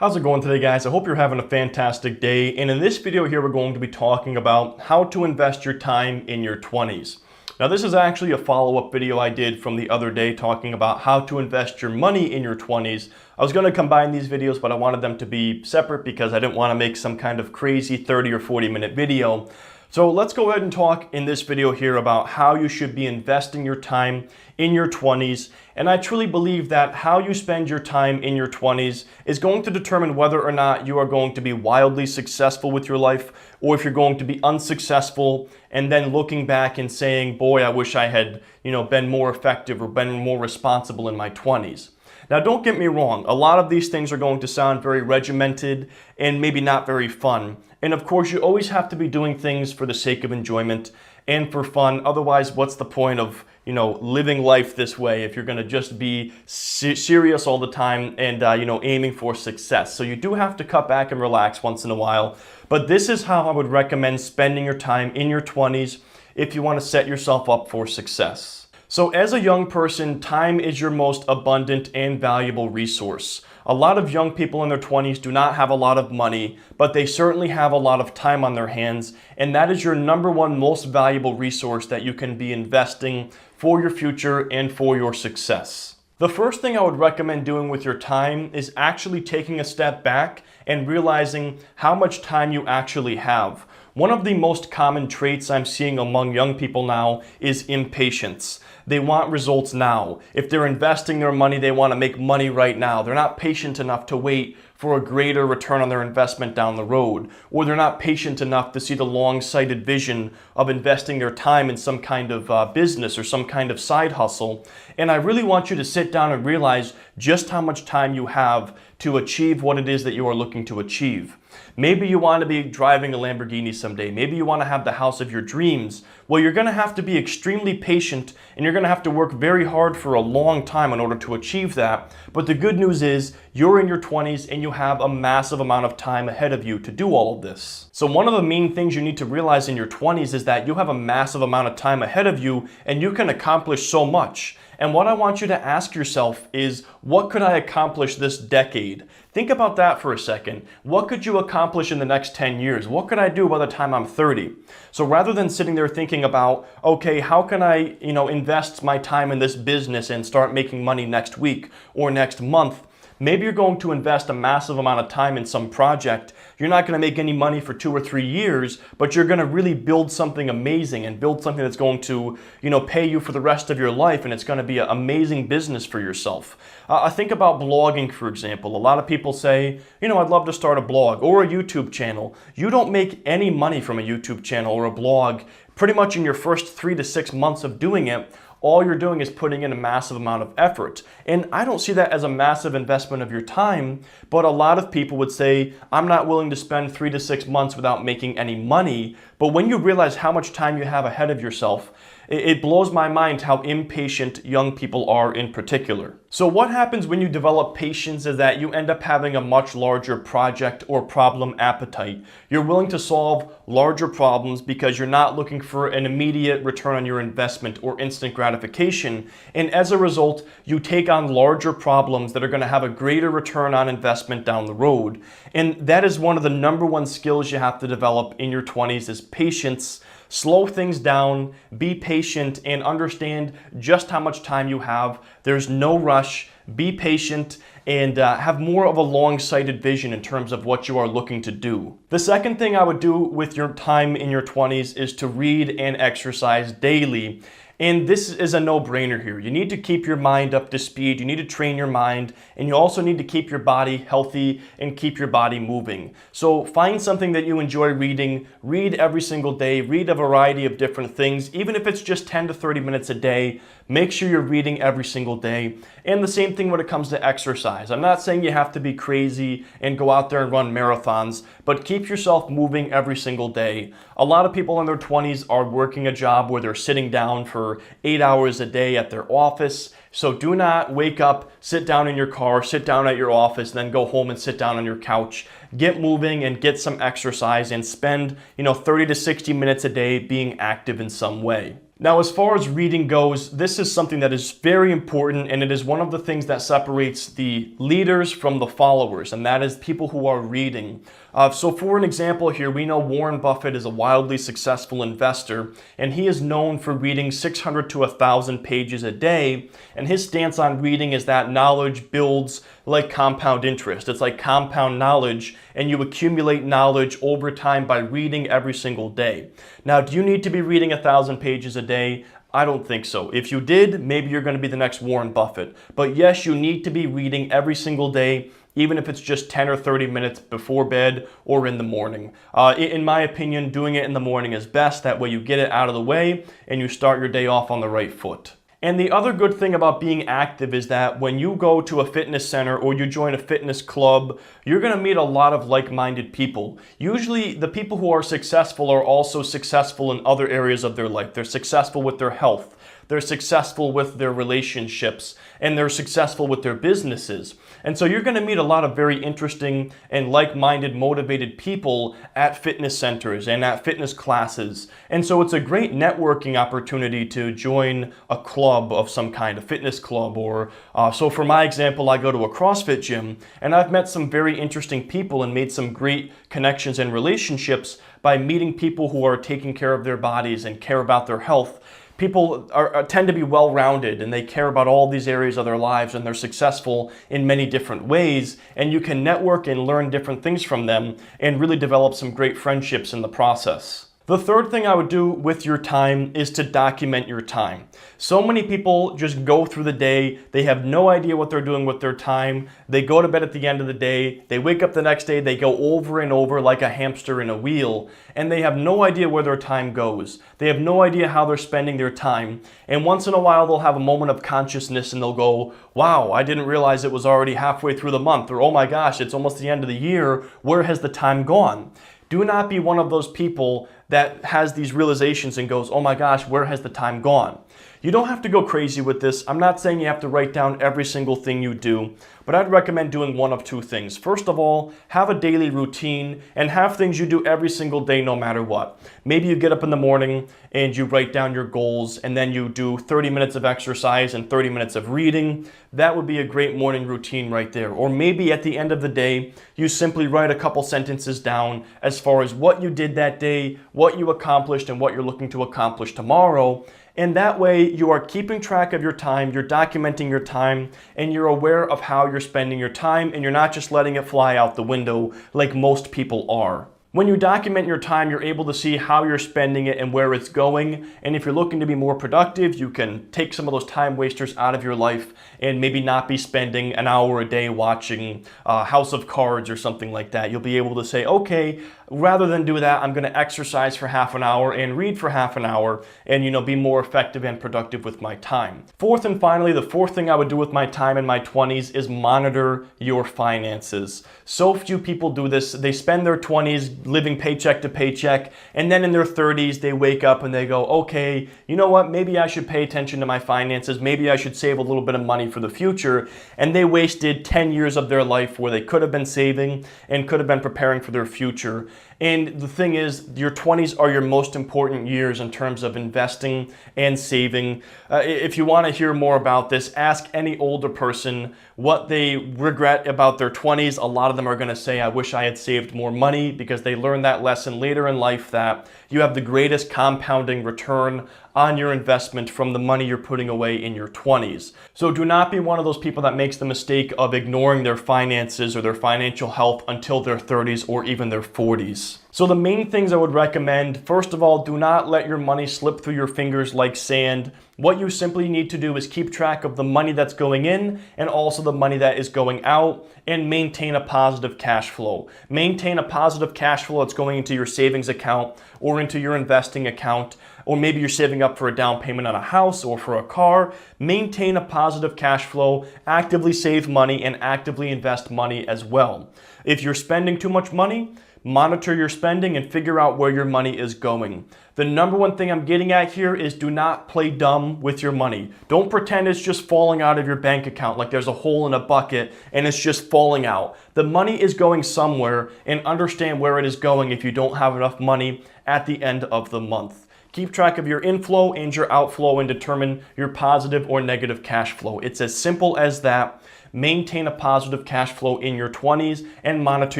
How's it going today, guys? I hope you're having a fantastic day. And in this video here, we're going to be talking about how to invest your time in your 20s. Now, this is actually a follow-up video I did from the other day talking about how to invest your money in your 20s. I was going to combine these videos, but I wanted them to be separate because I didn't want to make some kind of crazy 30 or 40-minute video. So let's go ahead and talk in this video here about how you should be investing your time in your 20s. And I truly believe that how you spend your time in your 20s is going to determine whether or not you are going to be wildly successful with your life, or if you're going to be unsuccessful and then looking back and saying, boy, I wish I had, been more effective or been more responsible in my 20s. Now, don't get me wrong, a lot of these things are going to sound very regimented and maybe not very fun. And of course, you always have to be doing things for the sake of enjoyment and for fun. Otherwise, what's the point of, living life this way if you're going to just be serious all the time and, aiming for success? So you do have to cut back and relax once in a while. But this is how I would recommend spending your time in your 20s if you want to set yourself up for success. So as a young person, time is your most abundant and valuable resource. A lot of young people in their 20s do not have a lot of money, but they certainly have a lot of time on their hands, and that is your number one most valuable resource that you can be investing for your future and for your success. The first thing I would recommend doing with your time is actually taking a step back and realizing how much time you actually have. One of the most common traits I'm seeing among young people now is impatience. They want results now. If they're investing their money, they want to make money right now. They're not patient enough to wait for a greater return on their investment down the road. Or they're not patient enough to see the long-sighted vision of investing their time in some kind of business or some kind of side hustle. And I really want you to sit down and realize just how much time you have to achieve what it is that you are looking to achieve. Maybe you want to be driving a Lamborghini someday. Maybe you want to have the house of your dreams. Well, you're going to have to be extremely patient and you're going to have to work very hard for a long time in order to achieve that. But the good news is you're in your 20s and you have a massive amount of time ahead of you to do all of this. So one of the main things you need to realize in your 20s is that you have a massive amount of time ahead of you and you can accomplish so much. And what I want you to ask yourself is, what could I accomplish this decade? Think about that for a second. What could you accomplish in the next 10 years? What could I do by the time I'm 30? So rather than sitting there thinking about, okay, how can I, invest my time in this business and start making money next week or next month? Maybe you're going to invest a massive amount of time in some project. You're not going to make any money for 2 or 3 years, but you're going to really build something amazing and build something that's going to, pay you for the rest of your life, and it's going to be an amazing business for yourself. I think about blogging, for example. A lot of people say, I'd love to start a blog or a YouTube channel. You don't make any money from a YouTube channel or a blog pretty much in your first 3 to 6 months of doing it. All you're doing is putting in a massive amount of effort. And I don't see that as a massive investment of your time, but a lot of people would say, I'm not willing to spend 3 to 6 months without making any money. But when you realize how much time you have ahead of yourself, it blows my mind how impatient young people are in particular. So what happens when you develop patience is that you end up having a much larger project or problem appetite. You're willing to solve larger problems because you're not looking for an immediate return on your investment or instant gratification. And as a result, you take on larger problems that are going to have a greater return on investment down the road. And that is one of the number one skills you have to develop in your 20s is patience. Slow things down, be patient, and understand just how much time you have. There's no rush. Be patient and have more of a long-sighted vision in terms of what you are looking to do. The second thing I would do with your time in your 20s is to read and exercise daily. And this is a no-brainer here. You need to keep your mind up to speed. You need to train your mind, and you also need to keep your body healthy and keep your body moving. So find something that you enjoy reading. Read every single day. Read a variety of different things. Even if it's just 10 to 30 minutes a day, make sure you're reading every single day. And the same thing when it comes to exercise. I'm not saying you have to be crazy and go out there and run marathons, but keep yourself moving every single day. A lot of people in their 20s are working a job where they're sitting down for 8 hours a day at their office. So do not wake up, sit down in your car, sit down at your office, then go home and sit down on your couch. Get moving and get some exercise and spend, 30 to 60 minutes a day being active in some way. Now, as far as reading goes, this is something that is very important, and it is one of the things that separates the leaders from the followers, and that is people who are reading. So for an example here, we know Warren Buffett is a wildly successful investor, and he is known for reading 600 to 1,000 pages a day, and his stance on reading is that knowledge builds like compound interest. It's like compound knowledge, and you accumulate knowledge over time by reading every single day. Now, do you need to be reading 1,000 pages a day? I don't think so. If you did, maybe you're going to be the next Warren Buffett. But yes, you need to be reading every single day, even if it's just 10 or 30 minutes before bed or in the morning. In my opinion, doing it in the morning is best. That way you get it out of the way and you start your day off on the right foot. And the other good thing about being active is that when you go to a fitness center or you join a fitness club, you're going to meet a lot of like-minded people. Usually the people who are successful are also successful in other areas of their life. They're successful with their health. They're successful with their relationships, and they're successful with their businesses. And so you're going to meet a lot of very interesting and like-minded, motivated people at fitness centers and at fitness classes. And so it's a great networking opportunity to join a club of some kind, a fitness club. Or so for my example, I go to a CrossFit gym, and I've met some very interesting people and made some great connections and relationships by meeting people who are taking care of their bodies and care about their health. People tend to be well-rounded, and they care about all these areas of their lives, and they're successful in many different ways, and you can network and learn different things from them and really develop some great friendships in the process. The third thing I would do with your time is to document your time. So many people just go through the day, they have no idea what they're doing with their time, they go to bed at the end of the day, they wake up the next day, they go over and over like a hamster in a wheel, and they have no idea where their time goes. They have no idea how they're spending their time, and once in a while they'll have a moment of consciousness and they'll go, wow, I didn't realize it was already halfway through the month, or oh my gosh, it's almost the end of the year, where has the time gone? Do not be one of those people that has these realizations and goes, oh my gosh, where has the time gone? You don't have to go crazy with this. I'm not saying you have to write down every single thing you do, but I'd recommend doing one of two things. First of all, have a daily routine and have things you do every single day no matter what. Maybe you get up in the morning and you write down your goals, and then you do 30 minutes of exercise and 30 minutes of reading. That would be a great morning routine right there. Or maybe at the end of the day, you simply write a couple sentences down as far as what you did that day, what you accomplished, and what you're looking to accomplish tomorrow. And that way you are keeping track of your time, you're documenting your time, and you're aware of how you're spending your time, and you're not just letting it fly out the window like most people are. When you document your time, you're able to see how you're spending it and where it's going. And if you're looking to be more productive, you can take some of those time wasters out of your life and maybe not be spending an hour a day watching House of Cards or something like that. You'll be able to say, okay, rather than do that, I'm going to exercise for half an hour and read for half an hour and, be more effective and productive with my time. Fourth and finally, the fourth thing I would do with my time in my 20s is monitor your finances. So few people do this. They spend their 20s living paycheck to paycheck, and then in their 30s they wake up and they go, okay, you know what, maybe I should pay attention to my finances, maybe I should save a little bit of money for the future, and they wasted 10 years of their life where they could have been saving and could have been preparing for their future. And the thing is, your 20s are your most important years in terms of investing and saving. If you want to hear more about this, ask any older person what they regret about their 20s. A lot of them are going to say, I wish I had saved more money, because they learned that lesson later in life that you have the greatest compounding return on your investment from the money you're putting away in your 20s. So do not be one of those people that makes the mistake of ignoring their finances or their financial health until their 30s or even their 40s. So the main things I would recommend, first of all, do not let your money slip through your fingers like sand. What you simply need to do is keep track of the money that's going in and also the money that is going out, and maintain a positive cash flow. Maintain a positive cash flow that's going into your savings account or into your investing account, or maybe you're saving up for a down payment on a house or for a car. Maintain a positive cash flow, actively save money, and actively invest money as well. If you're spending too much money, monitor your spending and figure out where your money is going. The number one thing I'm getting at here is do not play dumb with your money. Don't pretend it's just falling out of your bank account like there's a hole in a bucket and it's just falling out. The money is going somewhere, and understand where it is going if you don't have enough money at the end of the month. Keep track of your inflow and your outflow and determine your positive or negative cash flow. It's as simple as that. Maintain a positive cash flow in your 20s and monitor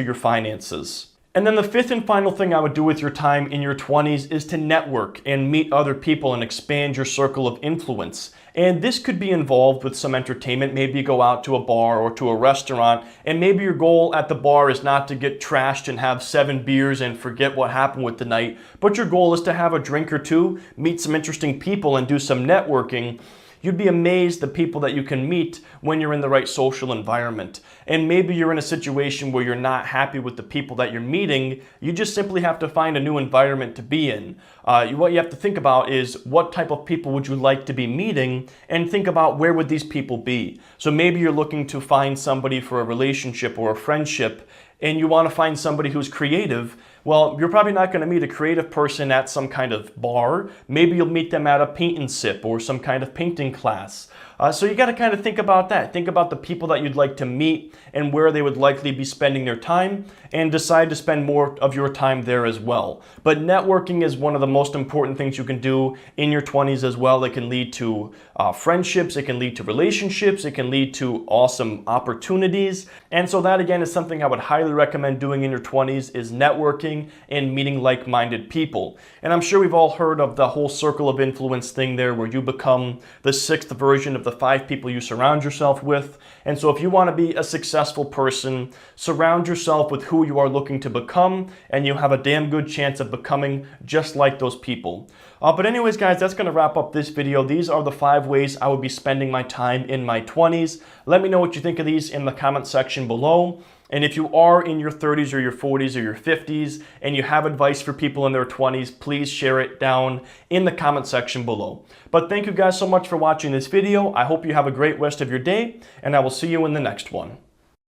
your finances. And then the fifth and final thing I would do with your time in your 20s is to network and meet other people and expand your circle of influence. And this could be involved with some entertainment. Maybe you go out to a bar or to a restaurant, and maybe your goal at the bar is not to get trashed and have 7 beers and forget what happened with the night, but your goal is to have a drink or two, meet some interesting people, and do some networking. You'd be amazed the people that you can meet when you're in the right social environment. And maybe you're in a situation where you're not happy with the people that you're meeting. You just simply have to find a new environment to be in. What you have to think about is what type of people would you like to be meeting, and think about where would these people be. So maybe you're looking to find somebody for a relationship or a friendship, and you want to find somebody who's creative. Well, you're probably not going to meet a creative person at some kind of bar. Maybe you'll meet them at a paint and sip or some kind of painting class. So you got to kind of think about that. Think about the people that you'd like to meet and where they would likely be spending their time, and decide to spend more of your time there as well. But networking is one of the most important things you can do in your 20s as well. It can lead to friendships, it can lead to relationships, it can lead to awesome opportunities. And so that again is something I would highly recommend doing in your 20s, is networking and meeting like-minded people. And I'm sure we've all heard of the whole circle of influence thing there, where you become the 6th version of the 5 people you surround yourself with. And so if you want to be a successful person, surround yourself with who you are looking to become, and you have a damn good chance of becoming just like those people. But anyways, guys, that's going to wrap up this video. These are the 5 ways I would be spending my time in my 20s. Let me know what you think of these in the comment section below. And if you are in your 30s or your 40s or your 50s and you have advice for people in their 20s, please share it down in the comment section below. But thank you guys so much for watching this video. I hope you have a great rest of your day, and I will see you in the next one.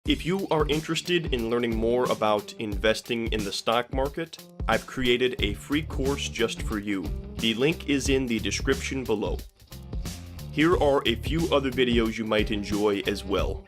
If you are interested in learning more about investing in the stock market, I've created a free course just for you. The link is in the description below. Here are a few other videos you might enjoy as well.